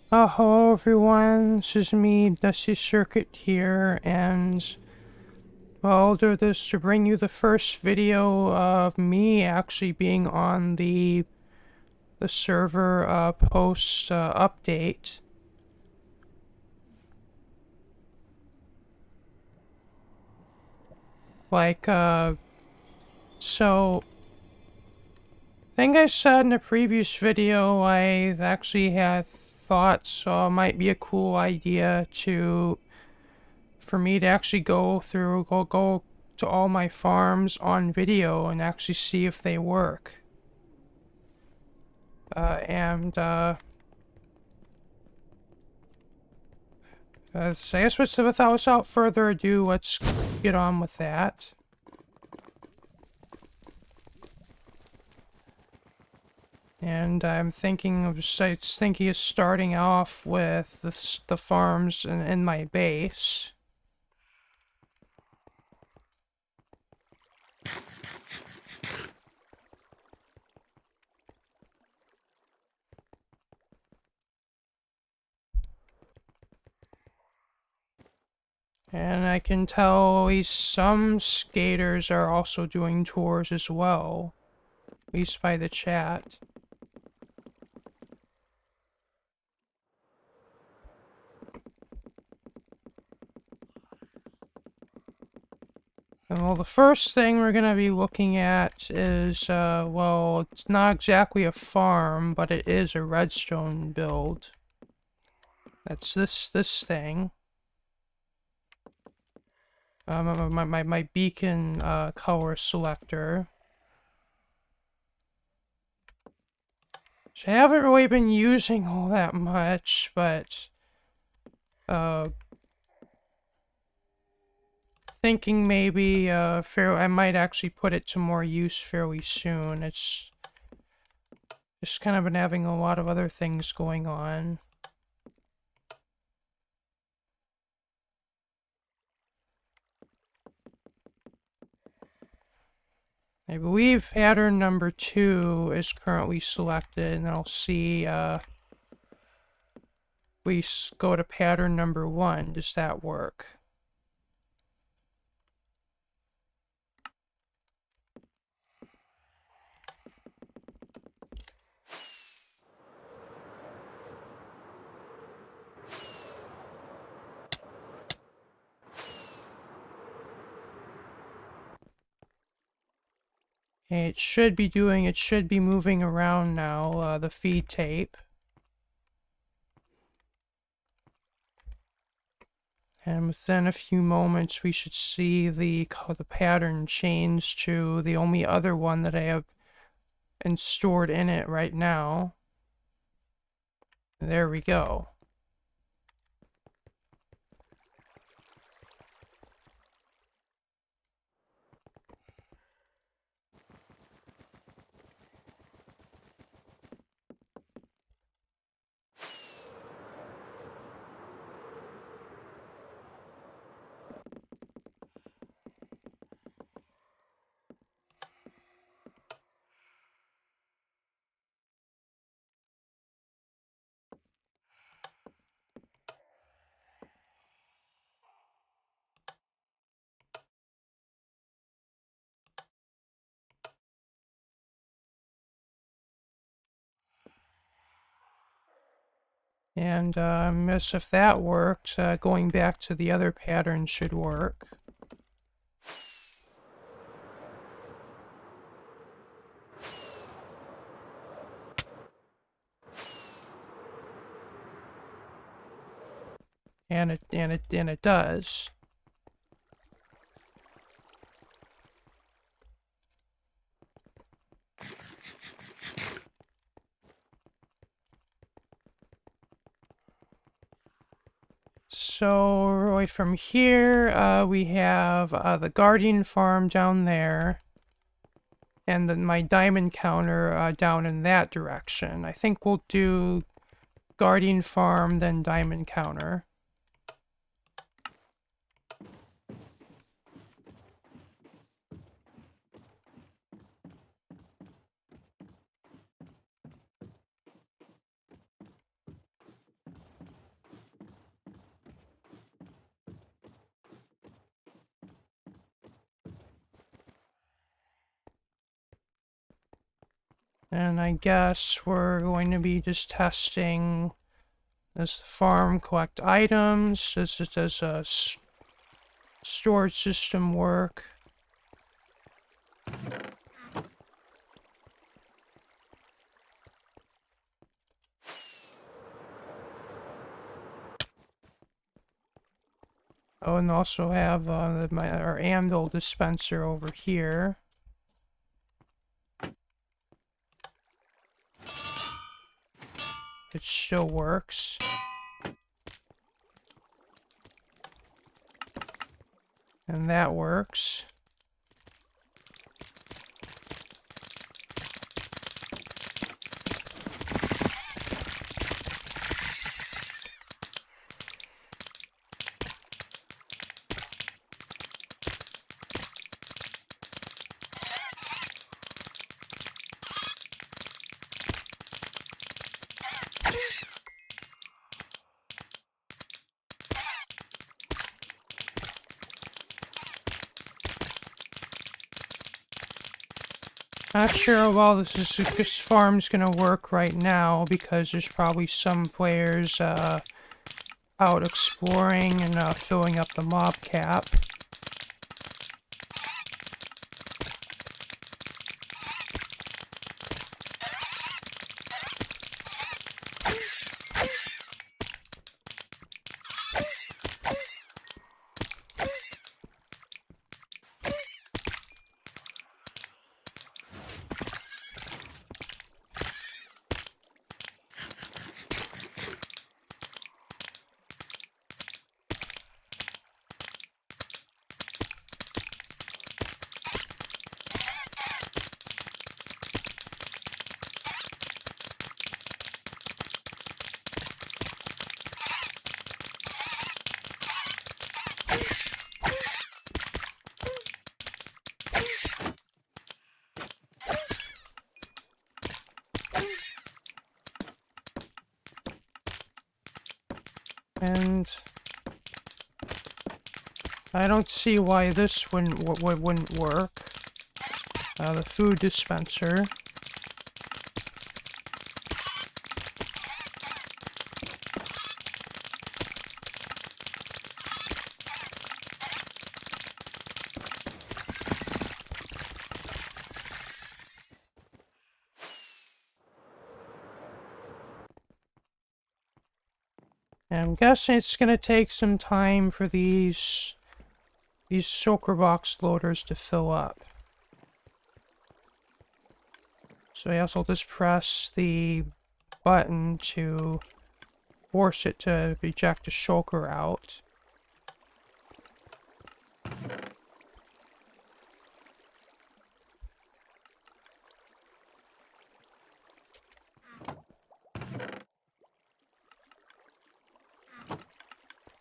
Hello everyone, this is me, Dusty Circuit here, and well, I'll do this to bring you the first video of me actually being on the server post update. Like, so, I think I said in a previous video I actually had thoughts it might be a cool idea for me to actually go to all my farms on video and actually see if they work. And so I guess without further ado, let's get on with that. And I'm thinking of starting off with the farms in my base. And I can tell at least some skaters are also doing tours as well, at least by the chat. And well, the first thing we're gonna be looking at is, well, it's not exactly a farm, but it is a redstone build. That's this thing. My beacon color selector. Which I haven't really been using all that much, but thinking maybe I might actually put it to more use fairly soon. It's just kind of been having a lot of other things going on. I believe pattern number 2 is currently selected, and I'll see, we go to pattern number 1. Does that work? Okay, it should be moving around now, the feed tape. And within a few moments, we should see the pattern change to the only other one that I have stored in it right now. There we go. And miss if that worked. Going back to the other pattern should work. And it does. So right from here, we have the Guardian Farm down there, and then my diamond counter down in that direction. I think we'll do Guardian Farm, then diamond counter. And I guess we're going to be just testing, does the farm collect items? Does a storage system work? Oh, and also have our anvil dispenser over here. It still works. And that works. Not sure how well this farm's gonna work right now, because there's probably some players out exploring and filling up the mob cap. And I don't see why this wouldn't work. The food dispenser. And I'm guessing it's gonna take some time for these shulker box loaders to fill up. So I also just press the button to force it to eject the shulker out.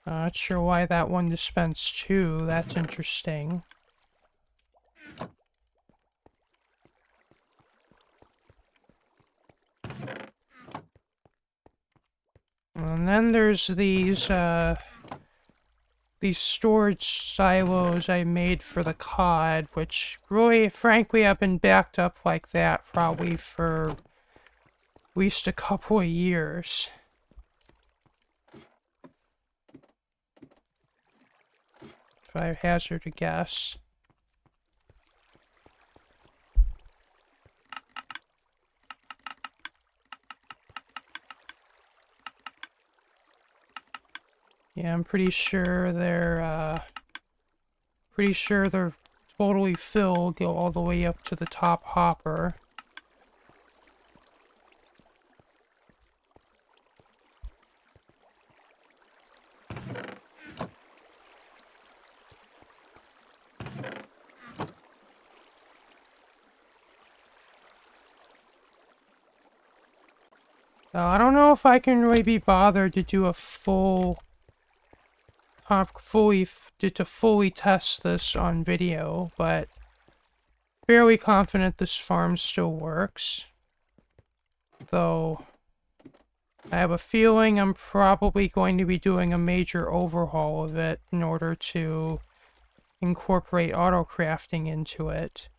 Not sure why that one dispensed two. That's interesting. And then there's these storage silos I made for the cod, which really, frankly, have been backed up like that probably for at least a couple of years. If I hazard a guess. Yeah, I'm pretty sure they're totally filled all the way up to the top hopper. I don't know if I can really be bothered to do a fully test this on video, but fairly confident this farm still works. Though I have a feeling I'm probably going to be doing a major overhaul of it in order to incorporate auto crafting into it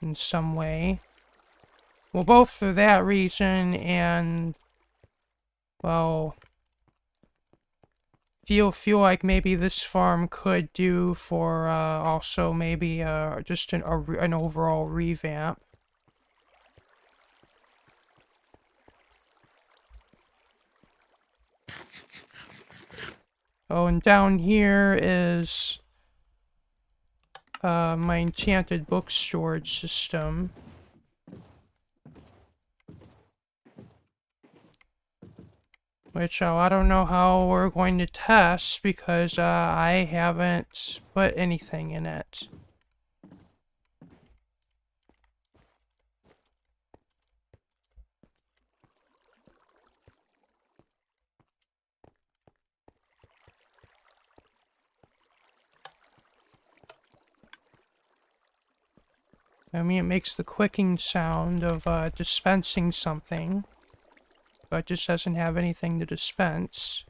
in some way. Well, both for that reason and, well, feel like maybe this farm could do for also maybe just an overall revamp. Oh, and down here is my enchanted book storage system. Which I don't know how we're going to test because I haven't put anything in it. I mean, it makes the clicking sound of dispensing something, but it just doesn't have anything to dispense.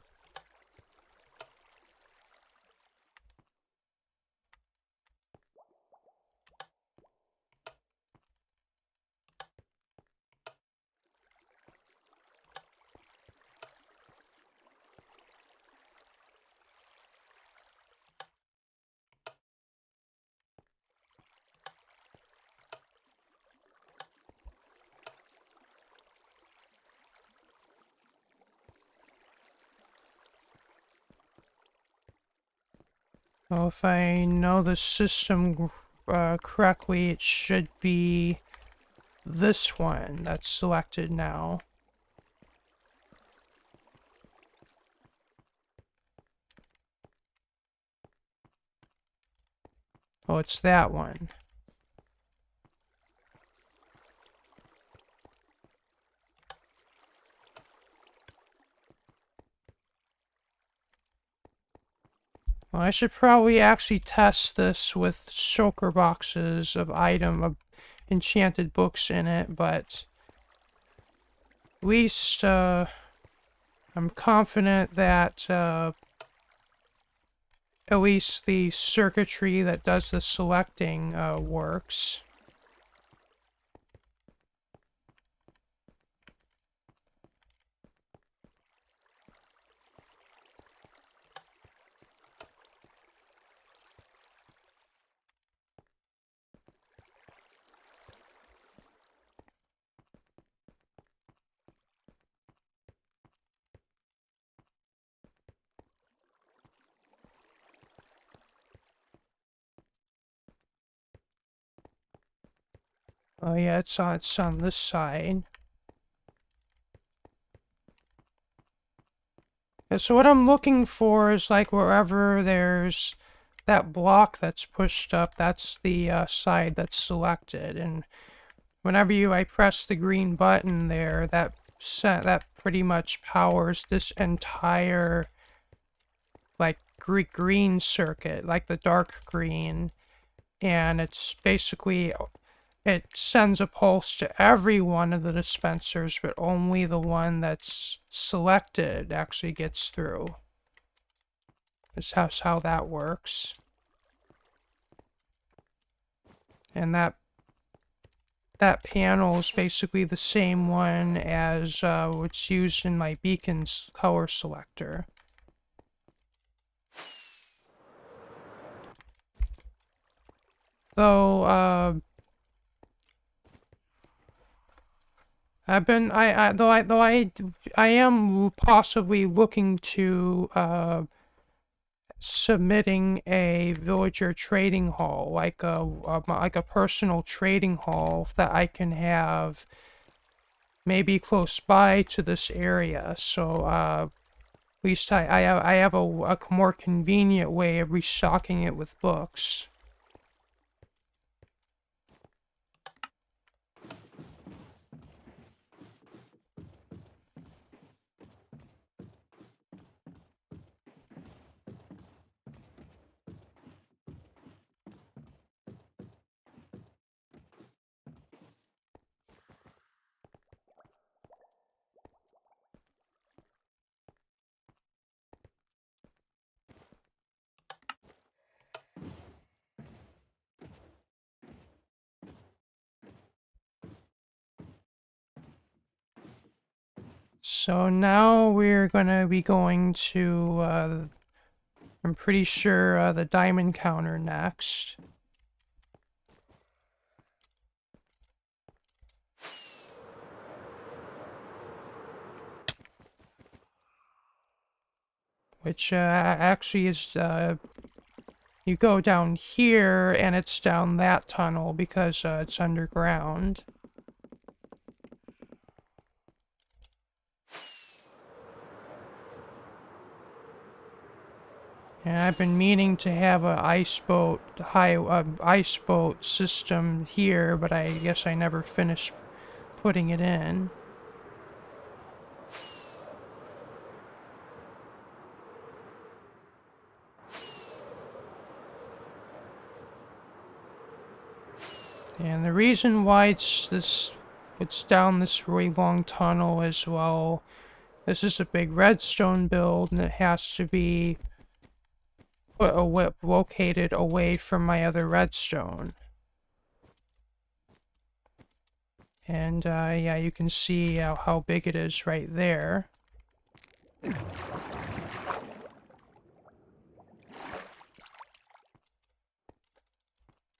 Well, if I know the system correctly, it should be this one that's selected now. Oh, it's that one. Well, I should probably actually test this with shulker boxes of enchanted books in it, but at least I'm confident that at least the circuitry that does the selecting works. Oh yeah, it's on this side. Yeah, so what I'm looking for is like wherever there's that block that's pushed up, that's the side that's selected, and whenever I press the green button there, that pretty much powers this entire like green circuit, like the dark green, and it's basically it sends a pulse to every one of the dispensers, but only the one that's selected actually gets through. That's how that works. And that panel is basically the same one as what's used in my beacon's color selector. Though I am possibly looking to submitting a villager trading hall, like a personal trading hall that I can have maybe close by to this area. So at least I have a more convenient way of restocking it with books. So now we're gonna be going to, I'm pretty sure, the diamond counter next. Which, actually is, you go down here and it's down that tunnel because, it's underground. And I've been meaning to have a ice boat system here, but I guess I never finished putting it in. And the reason why it's down this really long tunnel as well. This is a big redstone build, and it has to be located away from my other redstone. And yeah, you can see how big it is right there.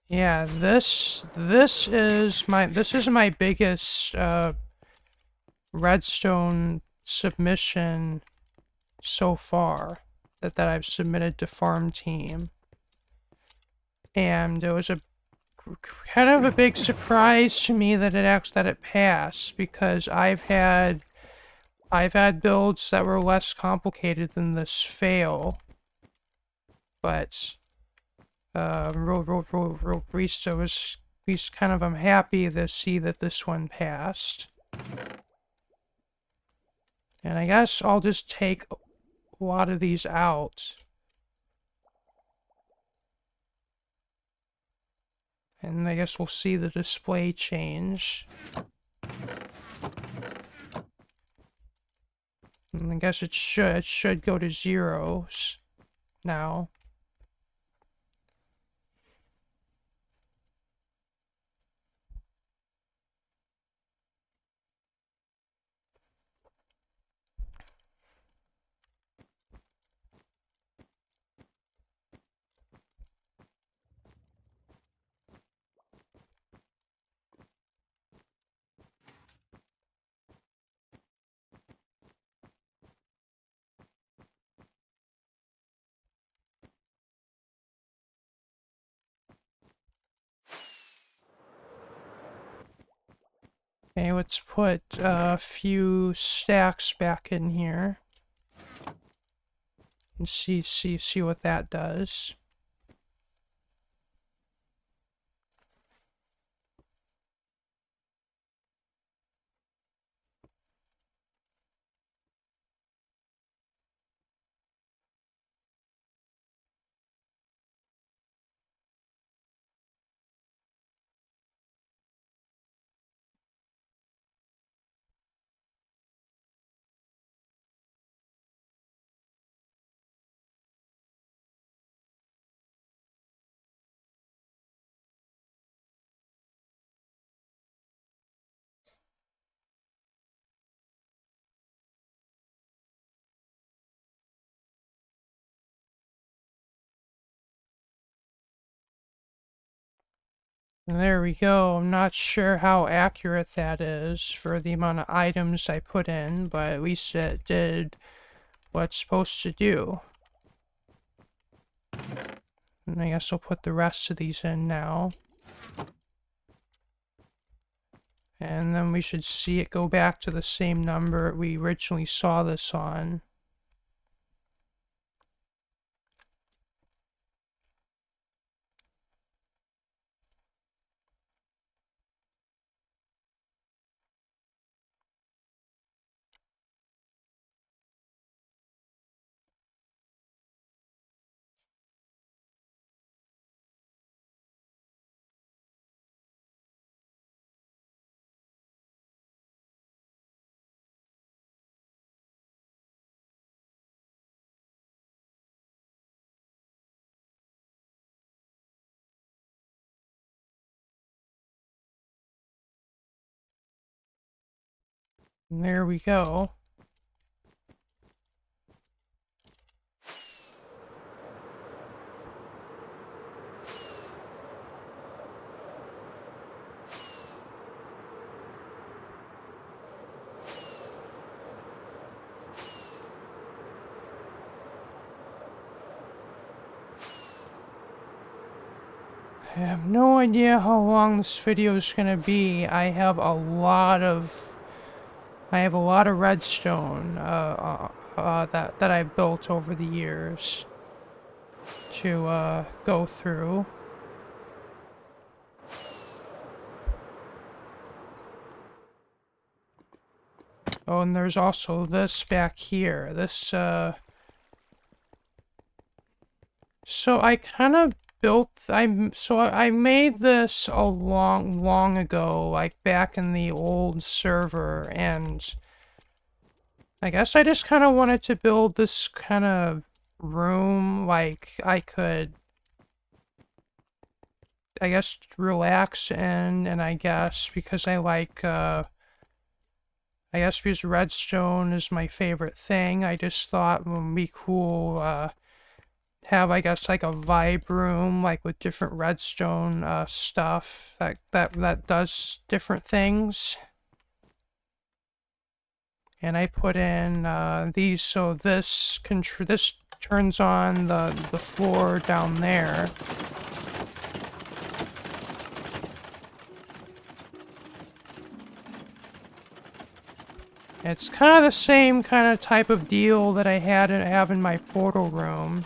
Yeah, this is my biggest redstone submission so far that I've submitted to Farm Team. And it was a kind of a big surprise to me that it passed, because I've had builds that were less complicated than this fail, but Rista was at least kind of, I'm happy to see that this one passed. And I guess I'll just take a lot of these out. And I guess we'll see the display change. And I guess it should go to zeros now. Okay, let's put a few stacks back in here and see what that does. There we go. I'm not sure how accurate that is for the amount of items I put in, but at least it did what it's supposed to do. And I guess I'll put the rest of these in now. And then we should see it go back to the same number we originally saw this on. And there we go. I have no idea how long this video is gonna be. I have a lot of redstone that I've built over the years to go through. Oh, and there's also this back here. This so I kind of I made this a long ago, like back in the old server, and I guess I just kind of wanted to build this kind of room, like I could, I guess, relax in, and I guess because I guess because redstone is my favorite thing, I just thought it would be cool, have, I guess, like a vibe room, like with different redstone, stuff that does different things. And I put in, these, so this turns on the floor down there. It's kind of the same kind of type of deal that I have in my portal room.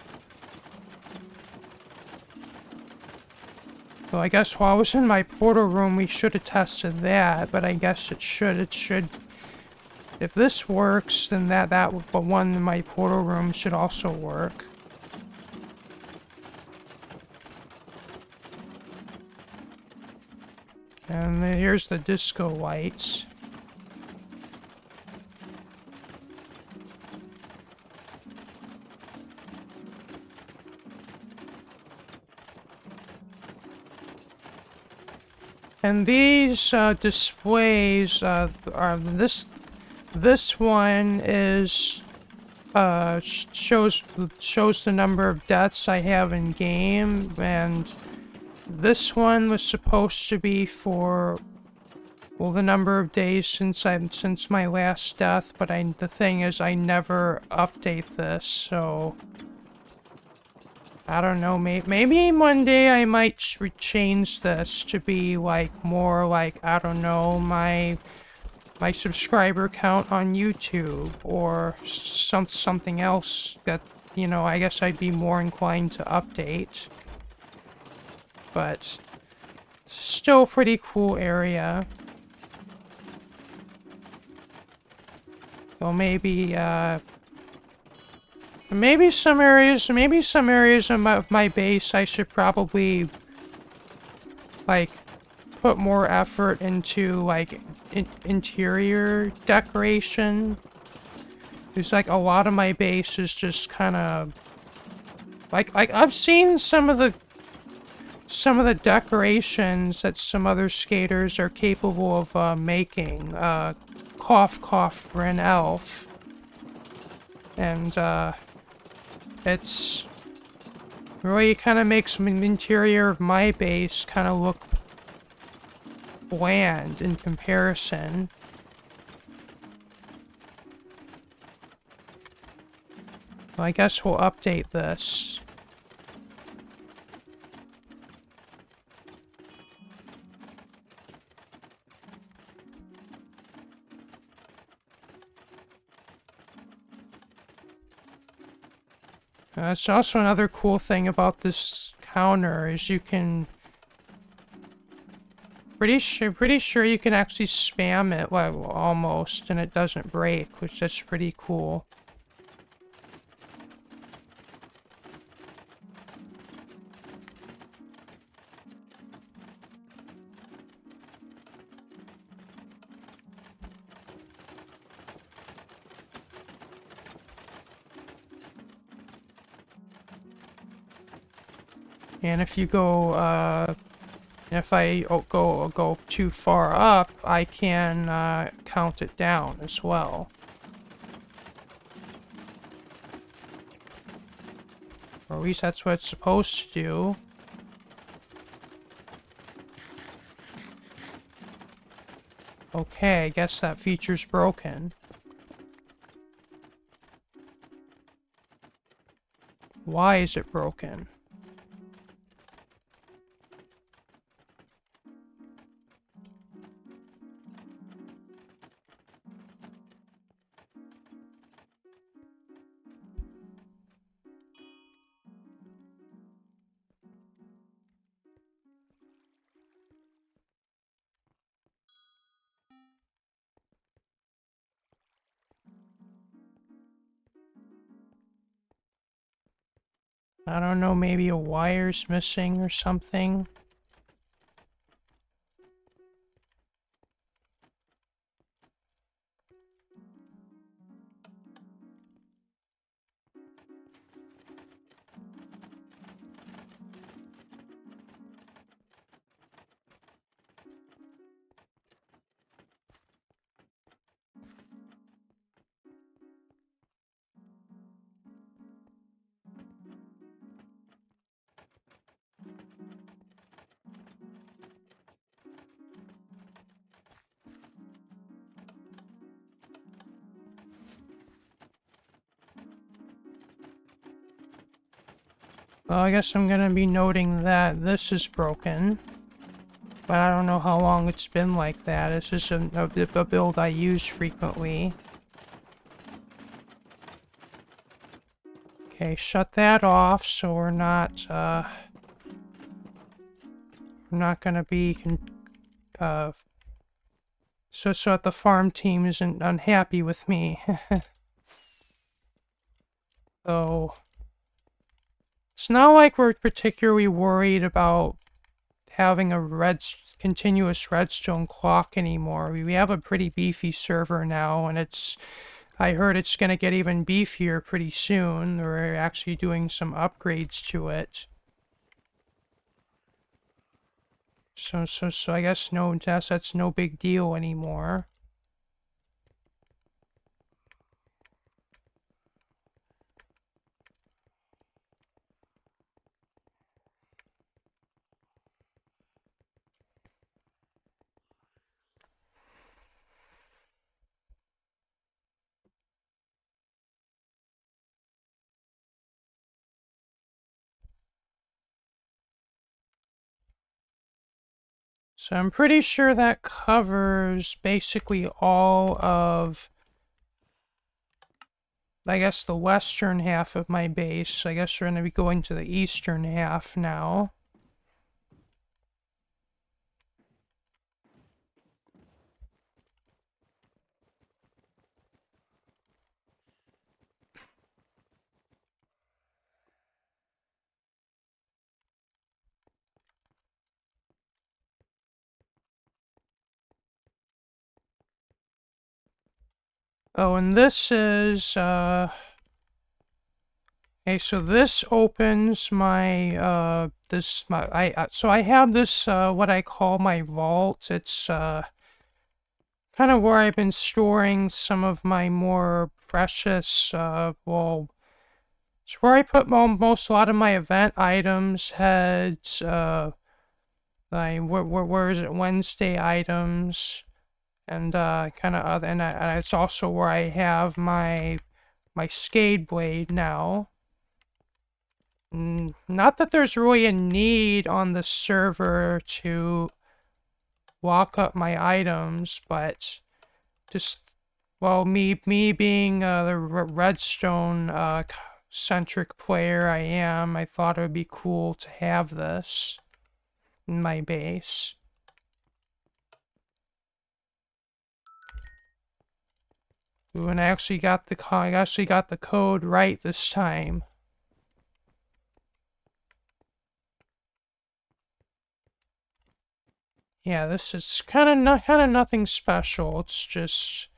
So I guess while I was in my portal room, we should have tested that, but I guess it should. If this works, then but one in my portal room should also work. And here's the disco lights. And these displays are this one is shows the number of deaths I have in game, and this one was supposed to be for, well, the number of days since my last death, but the thing is I never update this, so I don't know, maybe one day I might change this to be, like, more like, I don't know, my subscriber count on YouTube, or something else that, you know, I guess I'd be more inclined to update. But, still a pretty cool area. So maybe some areas of my base I should probably, like, put more effort into, like, interior decoration. Because, like, a lot of my base is just kind of, like, I've seen some of the decorations that some other skaters are capable of making. Cough, cough for an elf. And, it's really kind of makes the interior of my base kind of look bland in comparison. Well, I guess we'll update this. That's also another cool thing about this counter is you can pretty sure you can actually spam it, well, almost, and it doesn't break, which is pretty cool. And if you go, if I go too far up, I can count it down as well. Or at least that's what it's supposed to do. Okay, I guess that feature's broken. Why is it broken? I don't know, maybe a wire's missing or something. Well, I guess I'm gonna be noting that this is broken. But I don't know how long it's been like that. It's just a build I use frequently. Okay, shut that off so we're not gonna be, so that the farm team isn't unhappy with me. So, it's not like we're particularly worried about having a continuous redstone clock anymore. We have a pretty beefy server now, and I heard it's gonna get even beefier pretty soon. We're actually doing some upgrades to it. So I guess that's no big deal anymore. So I'm pretty sure that covers basically all of, I guess, the western half of my base. I guess we're going to be going to the eastern half now. Oh, and this is, okay, so this opens my, so I have this, what I call my vault. It's, kind of where I've been storing some of my more precious, well, it's where I put a lot of my event items, heads, where is it, Wednesday items, and, kind of other, and it's also where I have my Skade Blade now. Not that there's really a need on the server to lock up my items, but just, well, me being the redstone centric player I am, I thought it would be cool to have this in my base. Ooh, and I actually got the code right this time. Yeah, this is kind of nothing special. It's just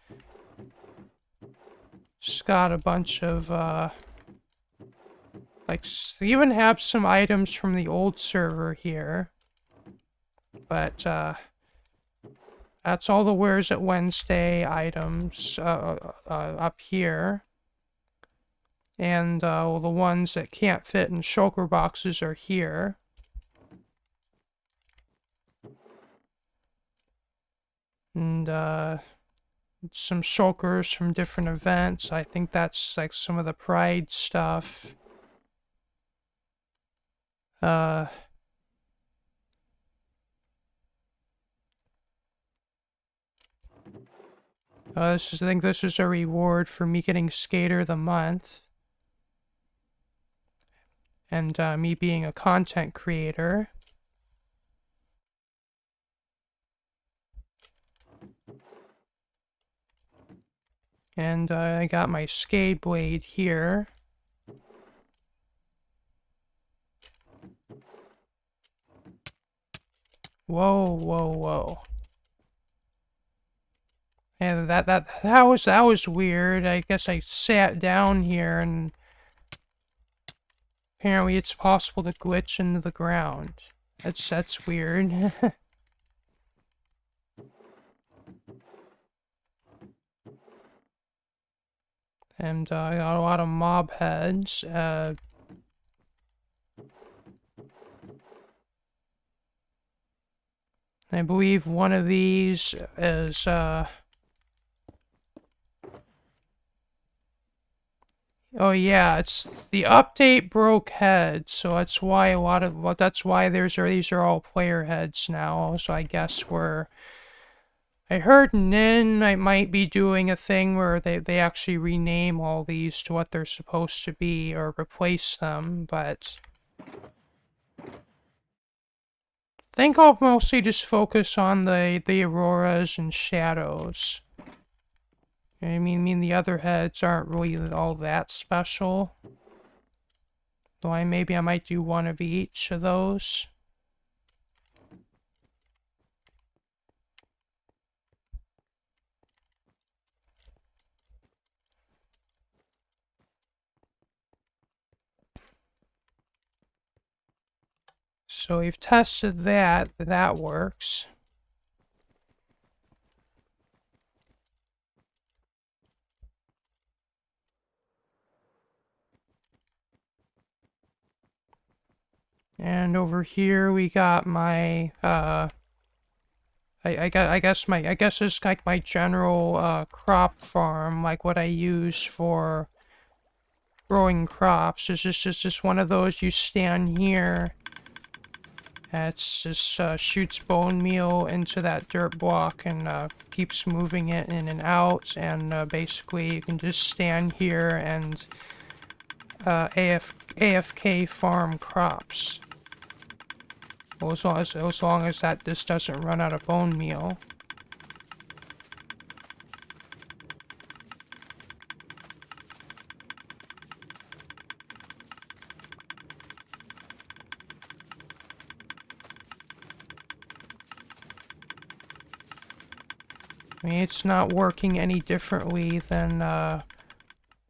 got a bunch of like, they even have some items from the old server here. But that's all the Where's It Wednesday items up here. And well, the ones that can't fit in shulker boxes are here. And some shulkers from different events. I think that's like some of the Pride stuff. I think this is a reward for me getting Skater of the Month. And me being a content creator. And I got my Skade Blade here. Whoa, whoa, whoa. And that was weird. I guess I sat down here and apparently it's possible to glitch into the ground. That's weird. And I got a lot of mob heads. I believe one of these is, oh yeah, it's the update broke heads, so that's why that's why these are all player heads now. So I guess I heard Nin might be doing a thing where they actually rename all these to what they're supposed to be or replace them, but I think I'll mostly just focus on the auroras and shadows. I mean the other heads aren't really all that special. Though maybe I might do one of each of those. So we've tested that. That works. And over here we got my I guess it's like my general crop farm, like what I use for growing crops. It's just one of those you stand here. It's just shoots bone meal into that dirt block and keeps moving it in and out. And basically, you can just stand here and AFK farm crops. Well, as long as this doesn't run out of bone meal. I mean, it's not working any differently than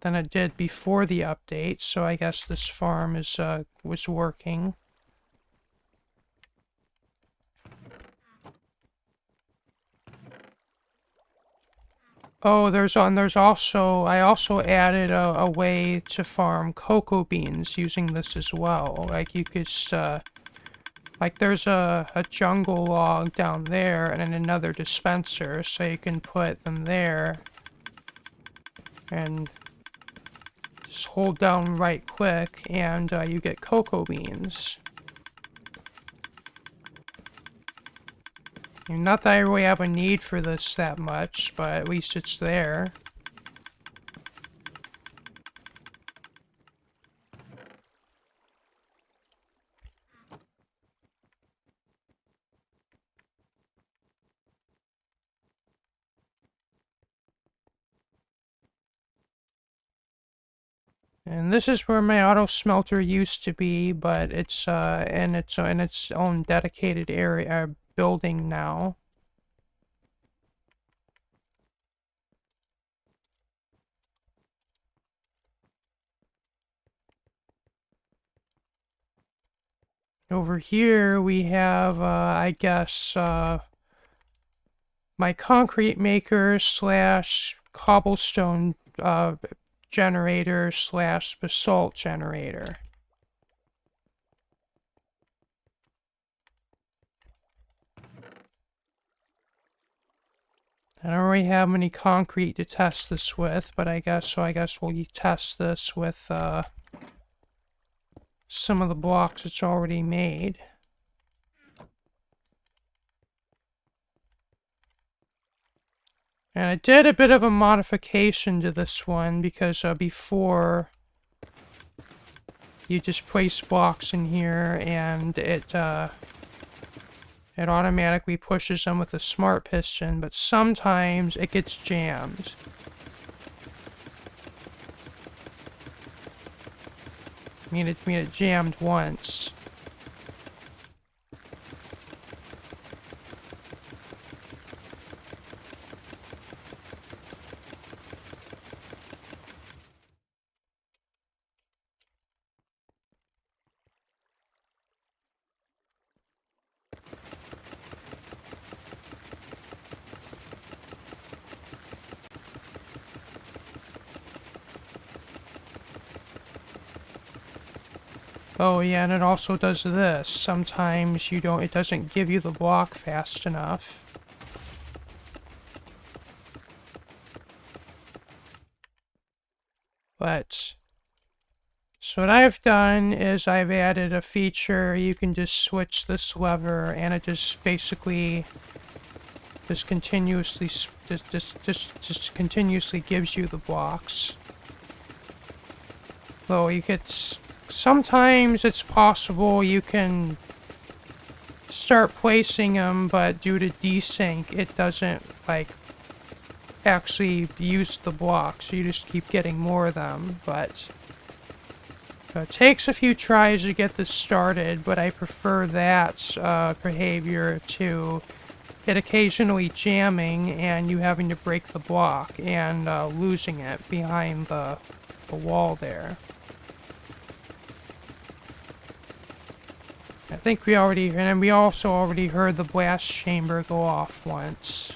it did before the update, so I guess this farm was working. Oh, I also added a way to farm cocoa beans using this as well. Like you could like there's a jungle log down there and then another dispenser, so you can put them there and just hold down right click and you get cocoa beans. I mean, not that I really have a need for this that much, but at least it's there. And this is where my auto smelter used to be, but it's in its own dedicated area building now. Over here we have I guess my concrete maker slash cobblestone generator slash basalt generator. I don't really have any concrete to test this with, but I guess we'll test this with some of the blocks it's already made. And I did a bit of a modification to this one because before you just place blocks in here and it automatically pushes them with a smart piston, but sometimes it gets jammed. I mean, it jammed once. Oh yeah, and it also does this. Sometimes it doesn't give you the block fast enough. But, so what I've done is I've added a feature. You can just switch this lever and it just basically just continuously, just continuously gives you the blocks. Though you could, sometimes it's possible you can start placing them, but due to desync, it doesn't, like, actually use the blocks. You just keep getting more of them, but it takes a few tries to get this started, but I prefer that behavior to it occasionally jamming and you having to break the block and losing it behind the wall there. I think we already, and we also already heard the blast chamber go off once.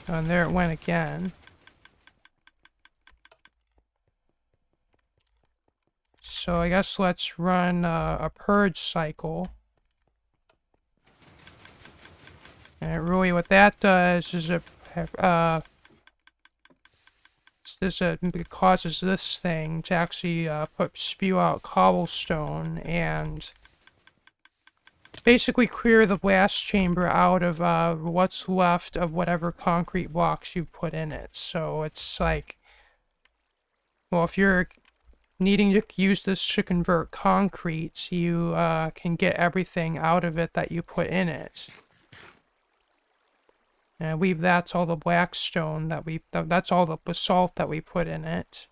And there it went again. So I guess let's run a purge cycle. And really what that does is it causes this thing to actually spew out cobblestone and basically clear the blast chamber out of what's left of whatever concrete blocks you put in it. So it's like, well, if you're needing to use this to convert concrete, you can get everything out of it that you put in it. And I believe that's all the blackstone that's all the basalt that we put in it.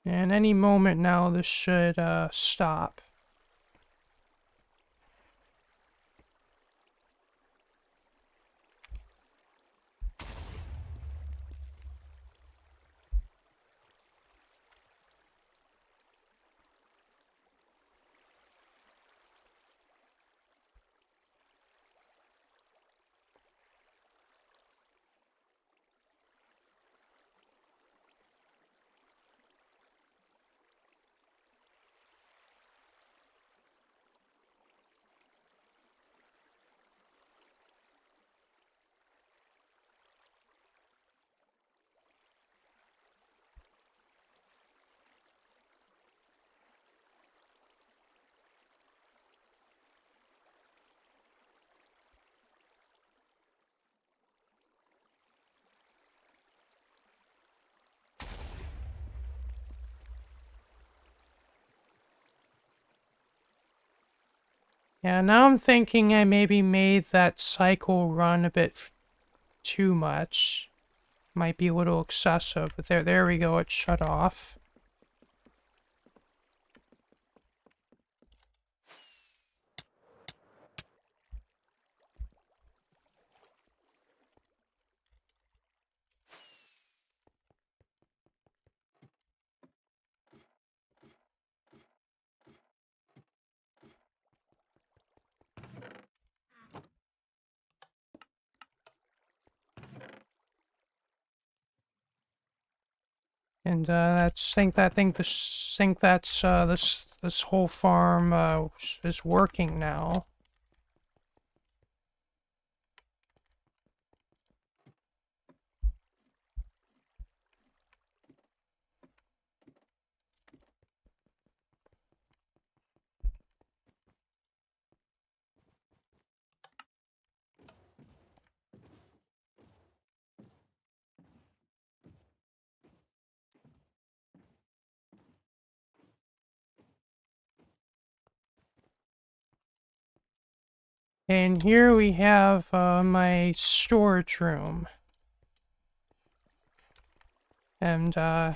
And any moment now, this should stop. Yeah, now I'm thinking I maybe made that cycle run a bit too much. Might be a little excessive, but there we go, it shut off. And this whole farm is working now. And here we have my storage room. And, well,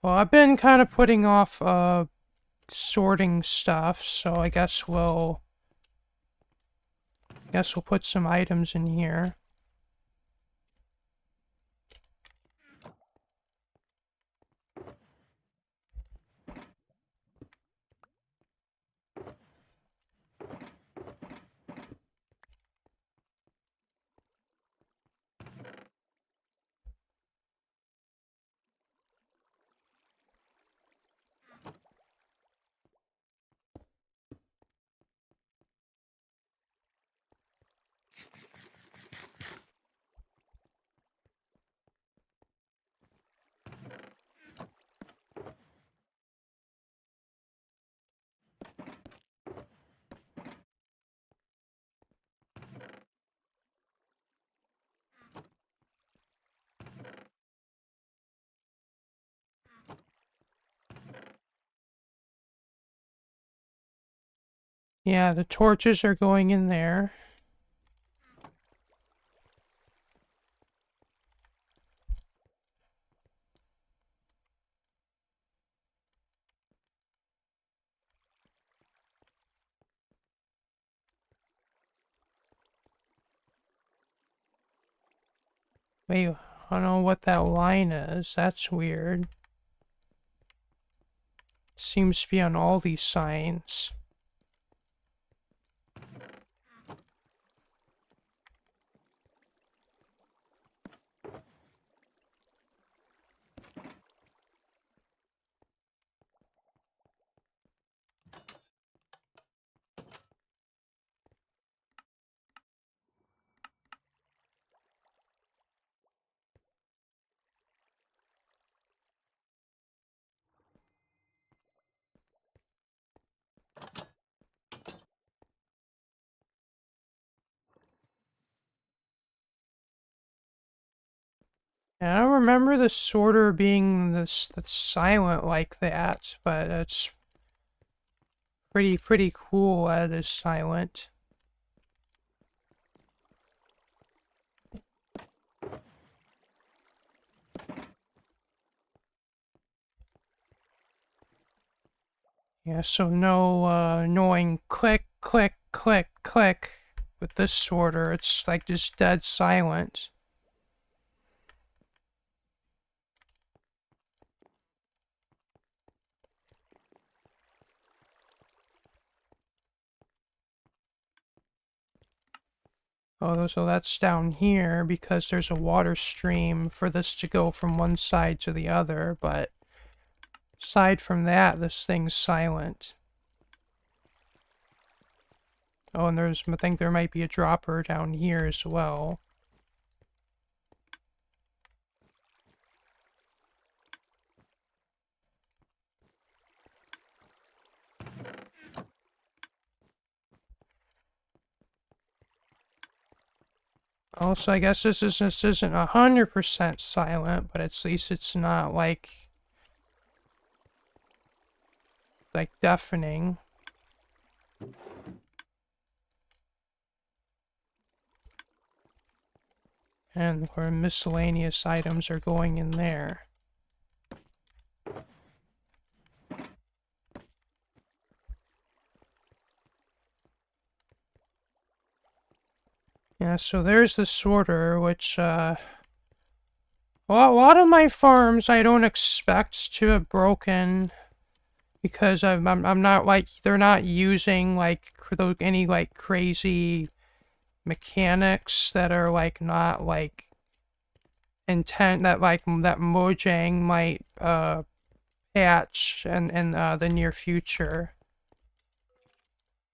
I've been kind of putting off sorting stuff, so I guess we'll put some items in here. Yeah, the torches are going in there. Wait, I don't know what that line is. That's weird. Seems to be on all these signs. I don't remember the sorter being this silent like that, but it's pretty cool that it is silent. Yeah, so no annoying click, click, click, click with this sorter. It's like just dead silent. Oh, so that's down here because there's a water stream for this to go from one side to the other, but aside from that, this thing's silent. Oh, and I think there might be a dropper down here as well. Also, I guess this isn't 100% silent, but at least it's not like deafening. And where miscellaneous items are going in there. Yeah, so there's the sorter, which, well, a lot of my farms I don't expect to have broken because I'm not like, they're not using like any like crazy mechanics that are like not like intent that that Mojang might patch in the near future.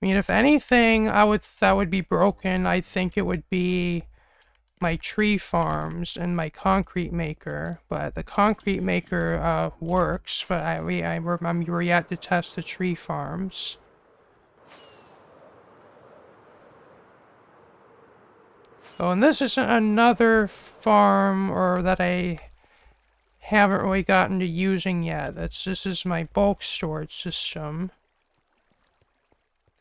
I mean, if anything, that would be broken. I think it would be my tree farms and my concrete maker, but the concrete maker works, but I'm yet to test the tree farms. Oh, and this is another farm or that I haven't really gotten to using yet. This is my bulk storage system.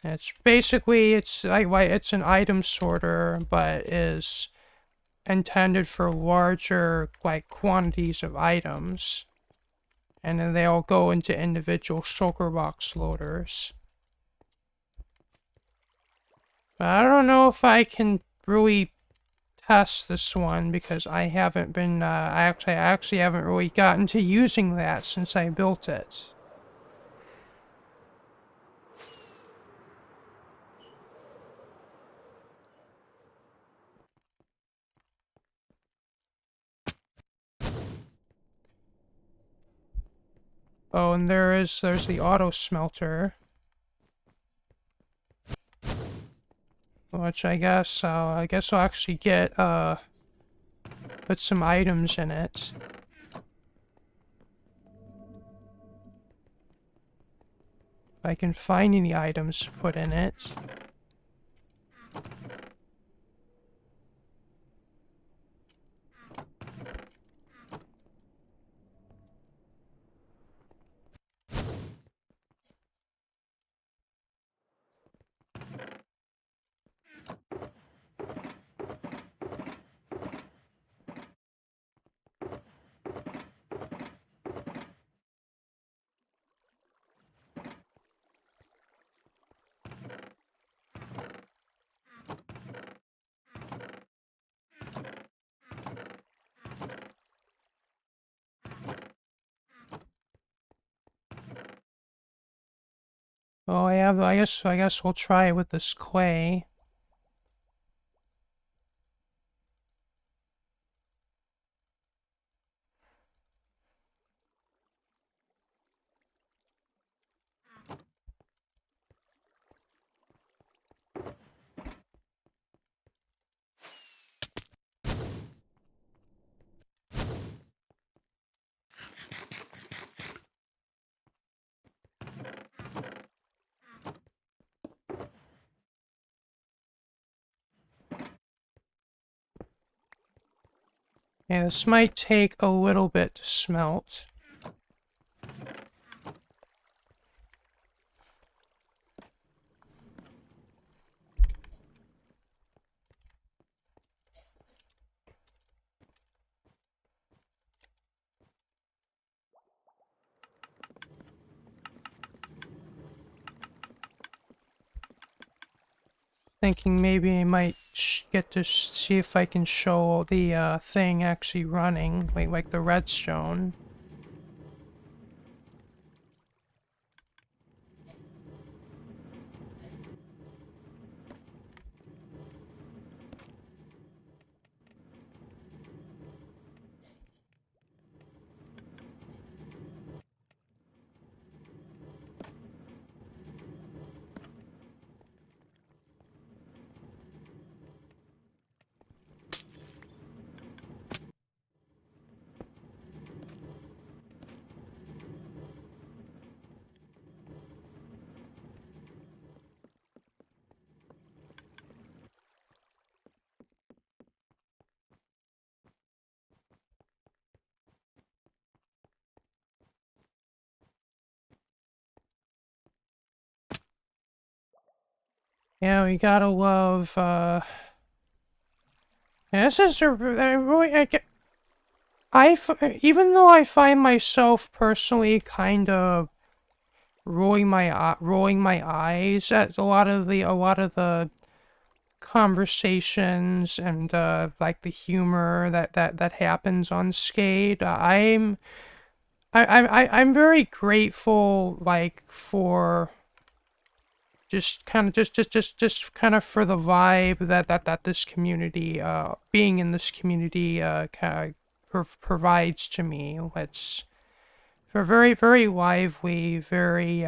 It's basically, it's like it's an item sorter, but is intended for larger like quantities of items, and then they all go into individual shulker box loaders. But I don't know if I can really test this one because I haven't been. I actually haven't really gotten to using that since I built it. Oh, and there's the auto smelter, which I guess I'll actually get put some items in it. If I can find any items to put in it. Oh, I guess we'll try it with this clay. Yeah, this might take a little bit to smelt. Thinking maybe I might get to see if I can show the thing actually running, like the redstone. Yeah, we gotta love, yeah, this is even though I find myself personally kind of rolling my eyes at a lot of the conversations and like the humor that happens on Skate. I'm very grateful like for just kind of just kind of for the vibe that this community being in this community kind of provides to me. It's very lively, very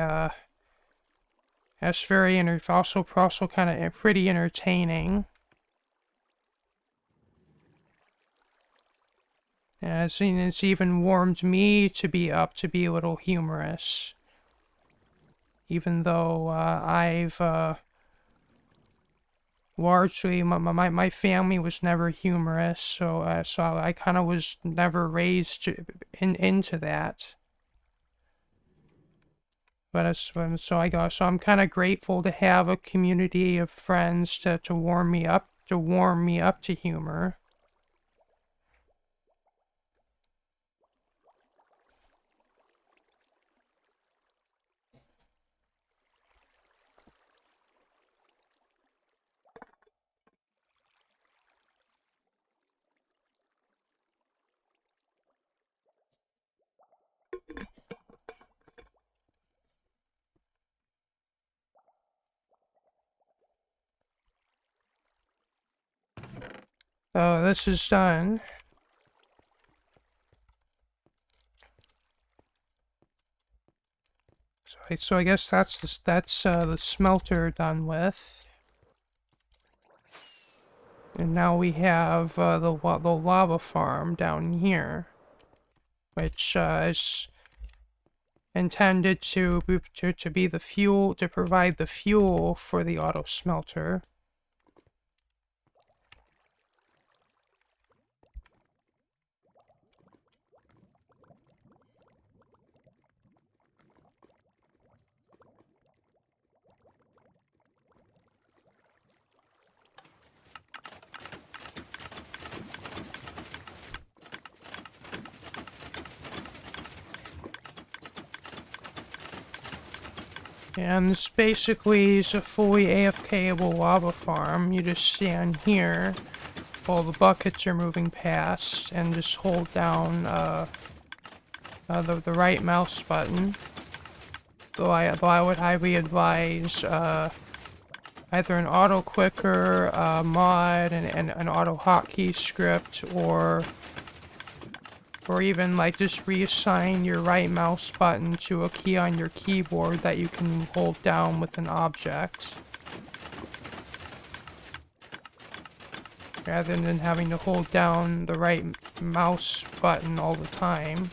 that's very also kind of pretty entertaining. And it's even warmed me to be a little humorous, even though I've largely my family was never humorous, so I kind of was never raised into that. So I'm kind of grateful to have a community of friends to warm me up to humor. So this is done. So I guess that's the smelter done with. And now we have the lava farm down here, which is intended to be the fuel, to provide the fuel for the auto smelter. And this basically is a fully AFK-able lava farm. You just stand here while the buckets are moving past and just hold down the right mouse button. Though I would highly advise either an auto clicker mod and an auto hotkey script, or even like just reassign your right mouse button to a key on your keyboard that you can hold down with an object, rather than having to hold down the right mouse button all the time.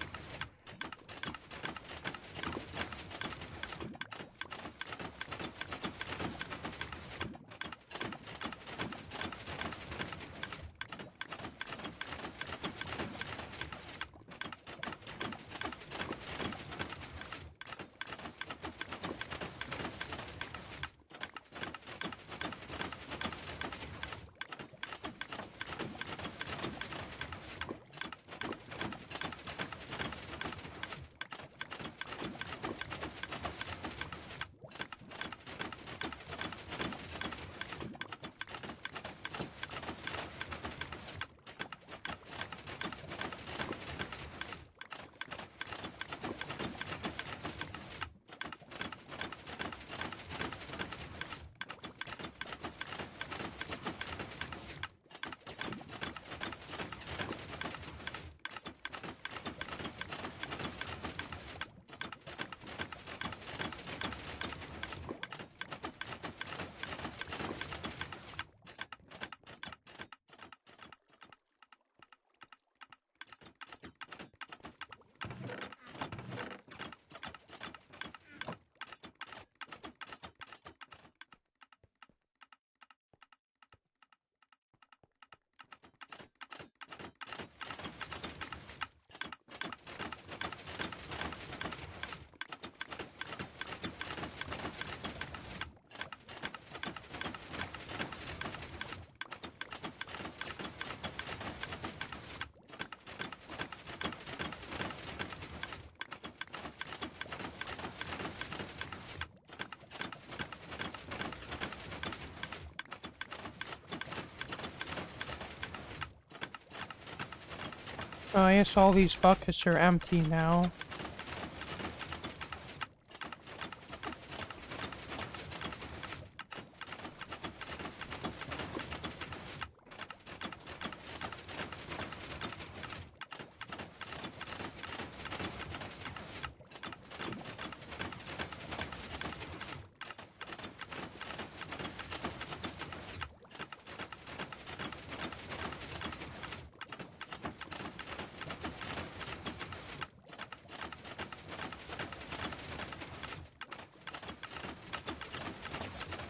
I guess all these buckets are empty now.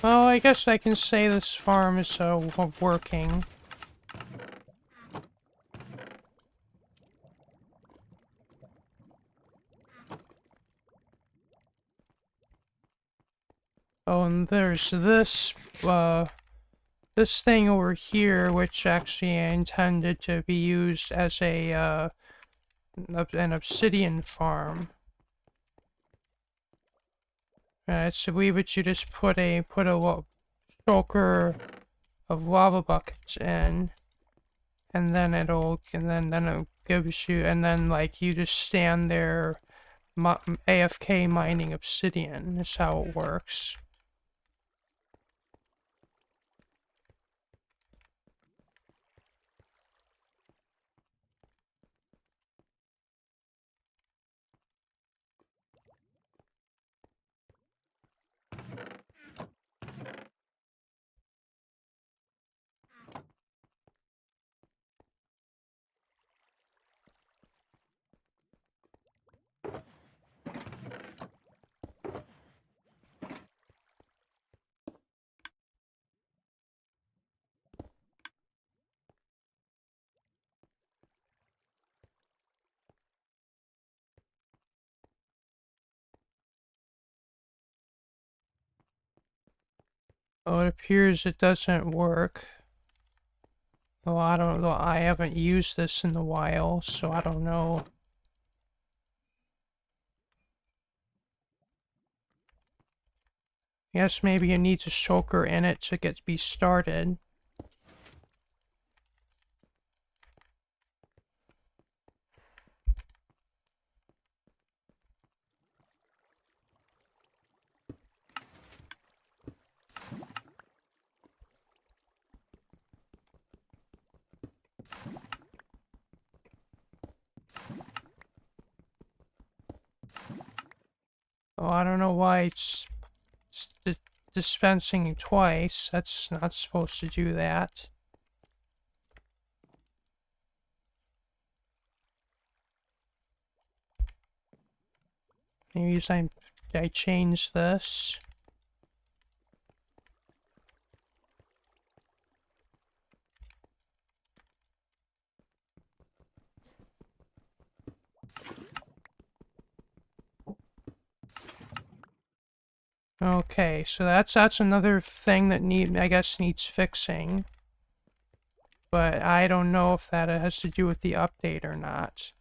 Well, I guess I can say this farm is working. Oh, and there's this, this thing over here, which actually I intended to be used as a, an obsidian farm. So we would you just put a choker of lava buckets in, and then it gives you, and then like you just stand there, AFK mining obsidian is how it works. Oh, it appears it doesn't work. Well, I don't know. I haven't used this in a while, so I don't know. Guess maybe it needs a shulker in it to be started. Oh, I don't know why it's dispensing twice. That's not supposed to do that. Maybe I change this. Okay, so that's another thing that I guess needs fixing. But I don't know if that has to do with the update or not.